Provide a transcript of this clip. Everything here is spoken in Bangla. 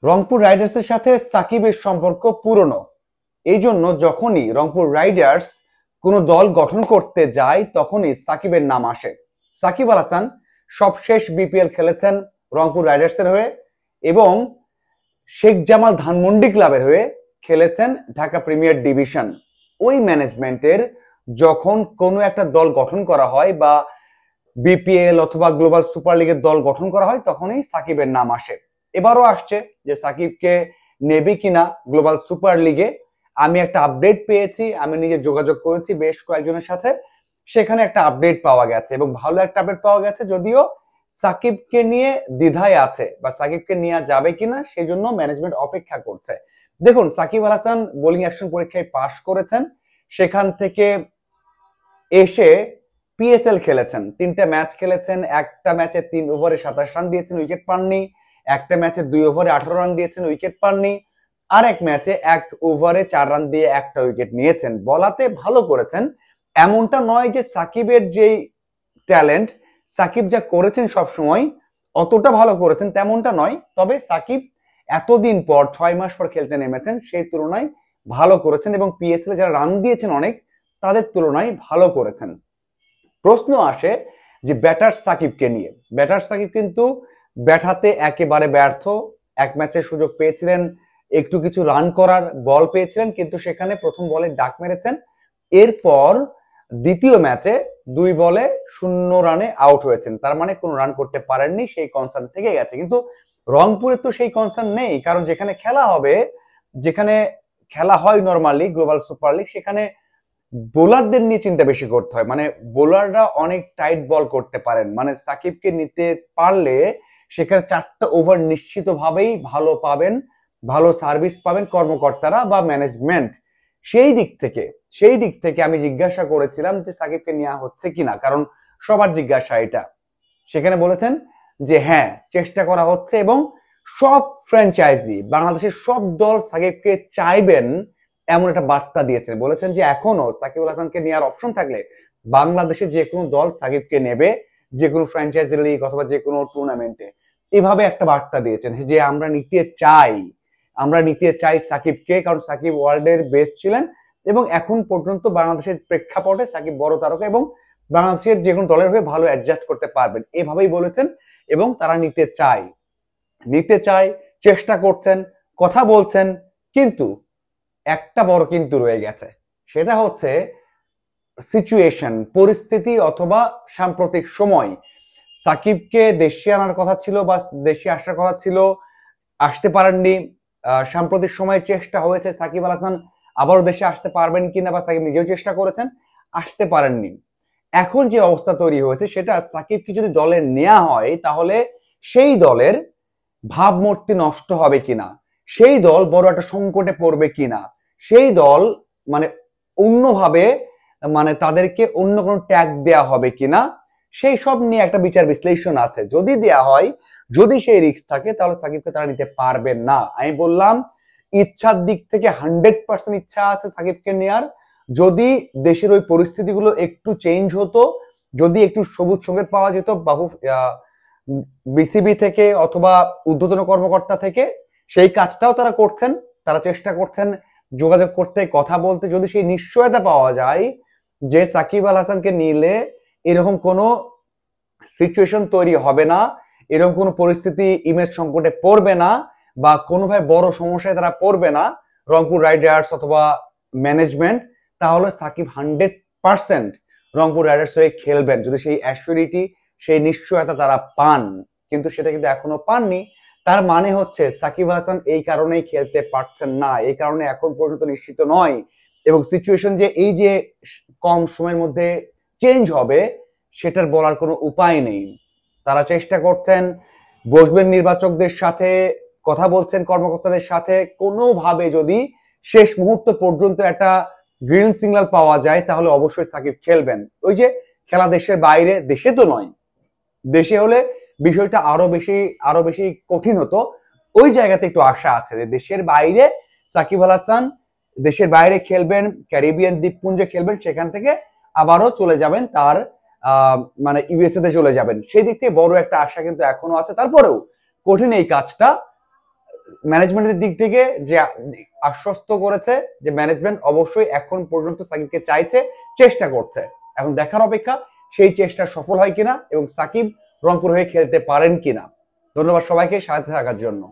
রংপুর রাইডার্সের সাথে সাকিবের সম্পর্ক পুরনো। এই জন্য যখনই রংপুর রাইডার্স কোনো দল গঠন করতে যায় তখনই সাকিবের নাম আসে। সাকিব আল হাসান সবশেষ বিপিএল খেলেছেন রংপুর রাইডার্সের হয়ে এবং শেখ জামাল ধানমন্ডি ক্লাবের হয়ে খেলেছেন ঢাকা প্রিমিয়ার ডিভিশন। ওই ম্যানেজমেন্টের যখন কোনো একটা দল গঠন করা হয় বা বিপিএল অথবা গ্লোবাল সুপার লিগের দল গঠন করা হয় তখনই সাকিবের নাম আসে। এবারও আসছে যে সাকিবকে নেবে কিনা গ্লোবাল সুপার লিগে। আমি একটা আপডেট পেয়েছি, আমি নিজে যোগাযোগ করেছি বেশ কয়েকজনের সাথে, সেখানে একটা আপডেট পাওয়া গেছে এবং ভালো একটা আপডেট পাওয়া গেছে। যদিও সাকিবকে নিয়ে দ্বিধায় আছে বা সাকিবকে নেওয়া যাবে কিনা সেই জন্য ম্যানেজমেন্ট অপেক্ষা করছে। দেখুন, সাকিব আল হাসান বোলিং অ্যাকশন পরীক্ষায় পাশ করেছেন, সেখান থেকে এসে পিএসএল খেলেছেন, 3টা ম্যাচ খেলেছেন। একটা ম্যাচে 3 ওভারে 27 রান দিয়েছেন, উইকেট পাননি। একটা ম্যাচে 2 ওভারে 18 রান দিয়েছেন, উইকেট পাননি। আর এক ম্যাচে 1 ওভারে 4 রান দিয়ে একটা উইকেট নিয়েছেন। বলাতে ভালো করেছেন, এমনটা নয় যে সাকিবের যেই ট্যালেন্ট, সাকিব যা করেছেন সব সময় অতটা ভালো করেছেন তেমনটা নয়। তবে সাকিব এতদিন পর 6 মাস পর খেলতে নেমেছেন, সেই তুলনায় ভালো করেছেন এবং পিএসএল যারা রান দিয়েছেন অনেক, তাদের তুলনায় ভালো করেছেন। প্রশ্ন আসে যে ব্যাটার সাকিবকে নিয়ে। ব্যাটার সাকিব কিন্তু ব্যাট হাতে একেবারে ব্যর্থ। এক ম্যাচে সুযোগ পেয়েছিলেন একটু কিছু রান করার, বল পেয়েছিলেন, কিন্তু সেখানে প্রথম বলে ডাক মেরেছেন। এরপর দ্বিতীয় ম্যাচে 2 বলে 0 রানে আউট হয়েছেন, তার মানে কোনো রান করতে পারেননি, সেই কনসার্ন থেকে গেছে। কিন্তু রংপুরে তো সেই কনসার্ন নেই, কারণ যেখানে খেলা হবে, যেখানে খেলা হয় নরমালি গ্লোবাল সুপার লিগ, সেখানে বোলারদের নিয়ে চিন্তা বেশি করতে হয়। মানে বোলাররা অনেক টাইট বল করতে পারেন, মানে সাকিবকে নিতে পারলে সেখানে 4টা ওভার নিশ্চিতভাবেই ভালো পাবেন, ভালো সার্ভিস পাবেন কর্মকর্তারা বা ম্যানেজমেন্ট। সেই দিক থেকে আমি জিজ্ঞাসা করেছিলাম যে সাকিবকে নেওয়া হচ্ছে কিনা, কারণ সবার জিজ্ঞাসা এটা। সেখানে বলেছেন যে হ্যাঁ, চেষ্টা করা হচ্ছে এবং সব ফ্র্যাঞ্চাইজি, বাংলাদেশের সব দল সাকিবকে চাইবেন এমন একটা বার্তা দিয়েছেন। বলেছেন যে এখনো সাকিব আল হাসানকে নেওয়ার অপশন থাকলে বাংলাদেশের যে কোনো দল সাকিবকে নেবে, যে কোনো ফ্র্যাঞ্চাইজি লিগ অথবা যে কোনো টুর্নামেন্টে। এভাবে একটা বার্তা দিয়েছেন যে আমরা নিতে চাই সাকিবকে, কারণ সাকিব ওয়ার্ল্ডের বেস্ট ছিলেন এবং এখন পর্যন্ত বাংলাদেশের প্রেক্ষাপটে সাকিব বড় তারকা এবং বাংলাদেশের যে কোনো দলের হয়ে ভালো অ্যাডজাস্ট করতে পারবেন, এভাবেই বলেছেন। এবং তারা নিতে চায়, চেষ্টা করছেন, কথা বলছেন, কিন্তু একটা বড় কিন্তু রয়ে গেছে। সেটা হচ্ছে সিচুয়েশন, পরিস্থিতি অথবা সাম্প্রতিক সময়। সাকিবকে দেশে আনার কথা ছিল বা দেশে আসার কথা ছিল, আসতে পারেননি। সাম্প্রতিক সময়ে চেষ্টা হয়েছে সাকিব আল হাসান আবারও দেশে আসতে পারবেন কিনা, বা সাকিব নিজেও চেষ্টা করেছেন, আসতে পারেননি। এখন যে অবস্থা তৈরি হয়েছে সেটা, সাকিবকে যদি দলে নেওয়া হয় তাহলে সেই দলের ভাবমূর্তি নষ্ট হবে কিনা, সেই দল বড় একটা সংকটে পড়বে কিনা, সেই দল মানে অন্যভাবে, মানে তাদেরকে অন্য কোনো ট্যাগ দেয়া হবে কিনা, সেই সব নিয়ে একটা বিচার বিশ্লেষণ আছে। যদি দেয়া হয়, যদি সেই রিস্ক থাকে, তাহলে সাকিবকে তারা নিতে পারবেন না। আমি বললাম ইচ্ছার দিক থেকে 100% ইচ্ছা আছে সাকিবকে নেয়ার। যদি দেশের ওই পরিস্থিতিগুলো একটু চেঞ্জ হতো, যদি একটু সবুজ সংকেত পাওয়া যেত বাহু বিসিবি থেকে অথবা ঊর্ধ্বতন কর্মকর্তা থেকে, সেই কাজটাও তারা করছেন। তারা চেষ্টা করছেন যোগাযোগ করতে, কথা বলতে। যদি সেই নিশ্চয়তা পাওয়া যায় যে সাকিব আল হাসানকে নিলে এরকম কোনো সিচুয়েশন তৈরি হবে না, এরকম কোনো পরিস্থিতি, ইমেজ সংকটে পড়বে না, বা কোনোভাবে বড় সমস্যায় তারা পড়বে না রংপুর রাইডার্স অথবা ম্যানেজমেন্ট, তাহলে সাকিব 100% রংপুর রাইডার্স হয়ে খেলবেন, যদি সেই অ্যাসিউরিটি, সেই নিশ্চয়তা তারা পান। কিন্তু সেটা কিন্তু এখনো পাননি। তার মানে হচ্ছে সাকিব আল হাসান এই কারণেই খেলতে পারছেন না, এই কারণে এখন পর্যন্ত নিশ্চিত নয়। এবং সিচুয়েশন যে এই যে কম সময়ের মধ্যে চেঞ্জ হবে, সেটার বলার কোনো উপায় নেই। তারা চেষ্টা করছেন, বসবেন নির্বাচকদের সাথে, কথা বলছেন কর্মকর্তাদের সাথে, কোনোভাবে যদি শেষ মুহূর্ত পর্যন্ত একটা গ্রিন সিগন্যাল পাওয়া যায় তাহলে অবশ্যই সাকিব খেলবেন। ওই যে খেলা দেশের বাইরে, দেশে তো নয়, দেশে হলে বিষয়টা আরো বেশি কঠিন হতো। ওই জায়গাতে একটু আশা আছে যে দেশের বাইরে সাকিব আল হাসান দেশের বাইরে খেলবেন, ক্যারিবিয়ান দ্বীপপুঞ্জে খেলবেন, সেখান থেকে আবারও চলে যাবেন তার মানে ইউএসএ তে চলে যাবেন। সেই দিক থেকে বড় একটা আশা কিন্তু এখনো আছে। তারপরেও কঠিন এই কাজটা, ম্যানেজমেন্টের দিক থেকে যে আশ্বস্ত করেছে যে ম্যানেজমেন্ট অবশ্যই এখন পর্যন্ত সাকিবকে চাইছে, চেষ্টা করছে। এখন দেখার অপেক্ষা সেই চেষ্টা সফল হয় কিনা এবং সাকিব রংপুর হয়ে খেলতে পারেন কিনা। ধন্যবাদ সবাইকে সাথে থাকার জন্য।